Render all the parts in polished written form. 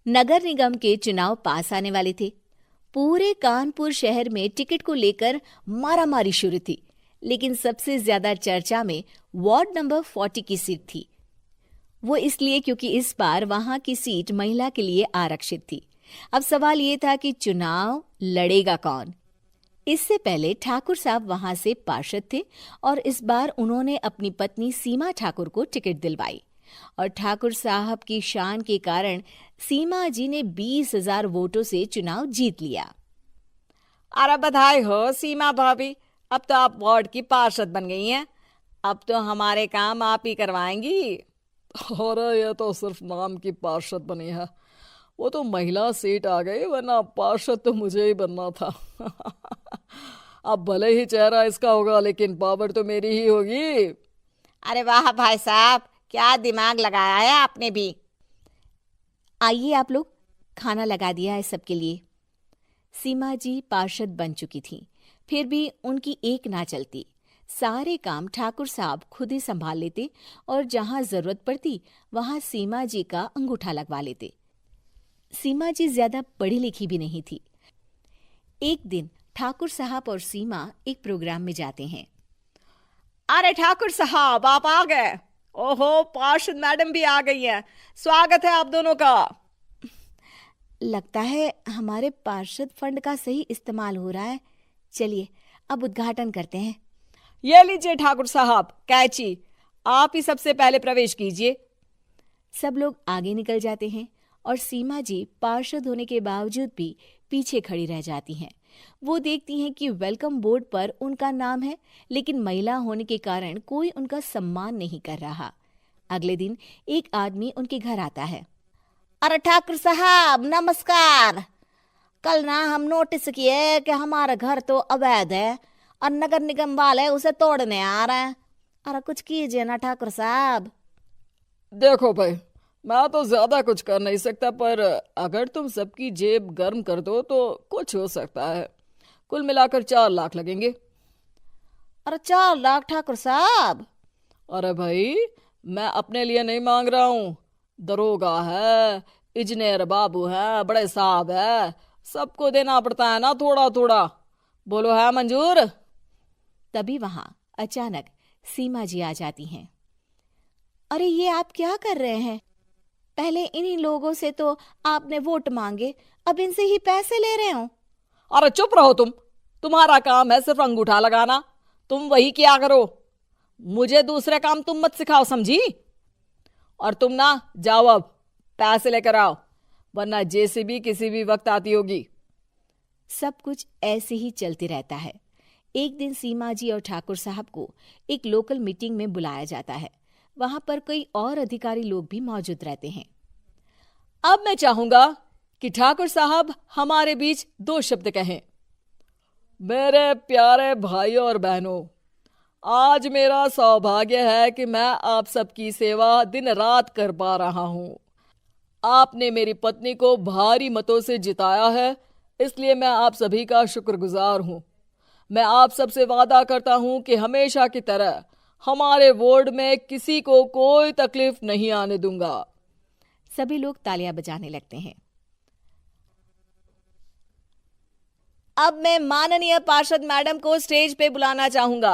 नगर निगम के चुनाव पास आने वाले थे। पूरे कानपुर शहर में टिकट को लेकर मारामारी शुरू थी, लेकिन सबसे ज्यादा चर्चा में वार्ड नंबर 40 की सीट थी। वो इसलिए क्योंकि इस बार वहां की सीट महिला के लिए आरक्षित थी। अब सवाल ये था कि चुनाव लड़ेगा कौन। इससे पहले ठाकुर साहब वहां से पार्षद थे और इस बार उन्होंने अपनी पत्नी सीमा ठाकुर को टिकट दिलवाई और ठाकुर साहब की शान के कारण सीमा जी ने 20,000 वोटों से चुनाव जीत लिया। अरे बधाई हो सीमा भाभी, अब तो आप वार्ड की पार्षद बन गई हैं। अब तो हमारे काम आप ही करवाएंगी। अरे ये तो सिर्फ नाम की पार्षद बनी है, वो तो महिला सीट आ गई, वरना पार्षद तो मुझे ही बनना था। अब भले ही चेहरा इसका होगा, लेकिन पावर तो मेरी ही होगी। अरे वाह भाई साहब, क्या दिमाग लगाया है आपने भी। आइए आप लोग, खाना लगा दिया है सबके लिए। सीमा जी पार्षद बन चुकी थीं, फिर भी उनकी एक ना चलती। सारे काम ठाकुर साहब खुद ही संभाल लेते और जहां जरूरत पड़ती वहां सीमा जी का अंगूठा लगवा लेते। सीमा जी ज्यादा पढ़ी लिखी भी नहीं थी। एक दिन ठाकुर साहब और सीमा एक प्रोग्राम में जाते हैं। अरे ठाकुर साहब, आप आ गए। ओहो, पार्षद मैडम भी आ गई हैं। स्वागत है आप दोनों का। लगता है हमारे पार्षद फंड का सही इस्तेमाल हो रहा है। चलिए अब उद्घाटन करते हैं। ये लीजिए ठाकुर साहब कैची, आप ही सबसे पहले प्रवेश कीजिए। सब लोग आगे निकल जाते हैं और सीमा जी पार्षद होने के बावजूद भी पीछे खड़ी रह जाती हैं। वो देखती हैं कि वेलकम बोर्ड पर उनका नाम है, लेकिन महिला होने के कारण कोई उनका सम्मान नहीं कर रहा। अगले दिन एक आदमी उनके घर आता है। अरे ठाकुर साहब नमस्कार। कल ना हम नोटिस किए कि हमारा घर तो अवैध है और नगर निगम वाले उसे तोड़ने आ रहे हैं। अरे कुछ कीजिए ना ठाकुर साहब। देखो भाई, मैं तो ज्यादा कुछ कर नहीं सकता, पर अगर तुम सबकी जेब गर्म कर दो तो कुछ हो सकता है। कुल मिलाकर 4 लाख लगेंगे। अरे 4 लाख ठाकुर साहब? अरे भाई, मैं अपने लिए नहीं मांग रहा हूँ। दरोगा है, इंजीनियर बाबू है, बड़े साहब है, सबको देना पड़ता है ना थोड़ा थोड़ा। बोलो है मंजूर? तभी वहां अचानक सीमा जी आ जाती हैं। अरे ये आप क्या कर रहे हैं? पहले इन्हीं लोगों से तो आपने वोट मांगे, अब इनसे ही पैसे ले रहे हो। अरे चुप रहो तुम, तुम्हारा काम है सिर्फ अंगूठा लगाना, तुम वही किया करो। मुझे दूसरे काम तुम मत सिखाओ, समझी? और तुम ना जाओ, अब पैसे लेकर आओ, वरना जेसीबी किसी भी वक्त आती होगी। सब कुछ ऐसे ही चलते रहता है। एक दिन सीमा जी और ठाकुर साहब को एक लोकल मीटिंग में बुलाया जाता है। वहां पर कई और अधिकारी लोग भी मौजूद रहते हैं। अब मैं चाहूंगा कि ठाकुर साहब हमारे बीच 2 शब्द कहें। मेरे प्यारे भाइयों और बहनों, आज मेरा सौभाग्य है कि मैं आप सबकी सेवा दिन रात कर पा रहा हूँ। आपने मेरी पत्नी को भारी मतों से जिताया है, इसलिए मैं आप सभी का शुक्रगुजार हूँ। मैं आप सबसे वादा करता हूँ कि हमेशा की तरह हमारे वार्ड में किसी को कोई तकलीफ नहीं आने दूंगा। सभी लोग तालियां बजाने लगते हैं। अब मैं माननीय पार्षद मैडम को स्टेज पे बुलाना चाहूंगा।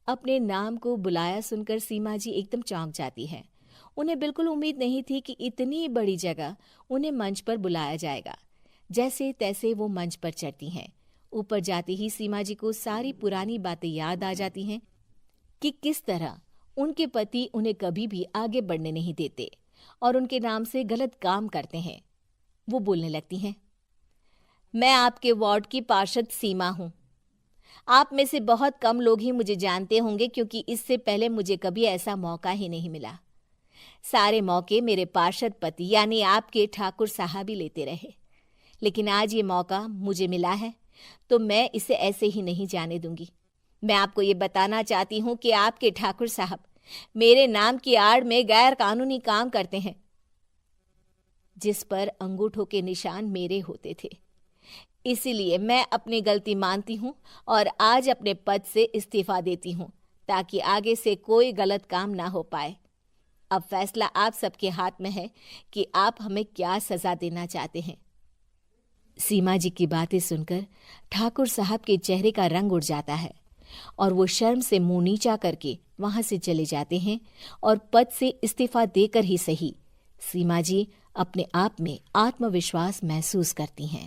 अपने नाम को बुलाया सुनकर सीमा जी एकदम चौंक जाती हैं। उन्हें बिल्कुल उम्मीद नहीं थी कि इतनी बड़ी जगह उन्हें मंच पर बुलाया जाएगा। जैसे तैसे वो मंच पर चढ़ती हैं। ऊपर जाते ही सीमा जी को सारी पुरानी बातें याद आ जाती हैं कि किस तरह उनके पति उन्हें कभी भी आगे बढ़ने नहीं देते और उनके नाम से गलत काम करते हैं। वो बोलने लगती हैं। मैं आपके वार्ड की पार्षद सीमा हूं। आप में से बहुत कम लोग ही मुझे जानते होंगे, क्योंकि इससे पहले मुझे कभी ऐसा मौका ही नहीं मिला। सारे मौके मेरे पार्षद पति यानी आपके ठाकुर साहब ही लेते रहे, लेकिन आज ये मौका मुझे मिला है तो मैं इसे ऐसे ही नहीं जाने दूंगी। मैं आपको ये बताना चाहती हूँ कि आपके ठाकुर साहब मेरे नाम की आड़ में गैर कानूनी काम करते हैं, जिस पर अंगूठों के निशान मेरे होते थे। इसीलिए मैं अपनी गलती मानती हूँ और आज अपने पद से इस्तीफा देती हूँ, ताकि आगे से कोई गलत काम ना हो पाए। अब फैसला आप सबके हाथ में है कि आप हमें क्या सजा देना चाहते हैं। सीमा जी की बातें सुनकर ठाकुर साहब के चेहरे का रंग उड़ जाता है और वो शर्म से मुंह नीचा करके वहां से चले जाते हैं और पद से इस्तीफा देकर ही सही सीमा जी अपने आप में आत्मविश्वास महसूस करती हैं।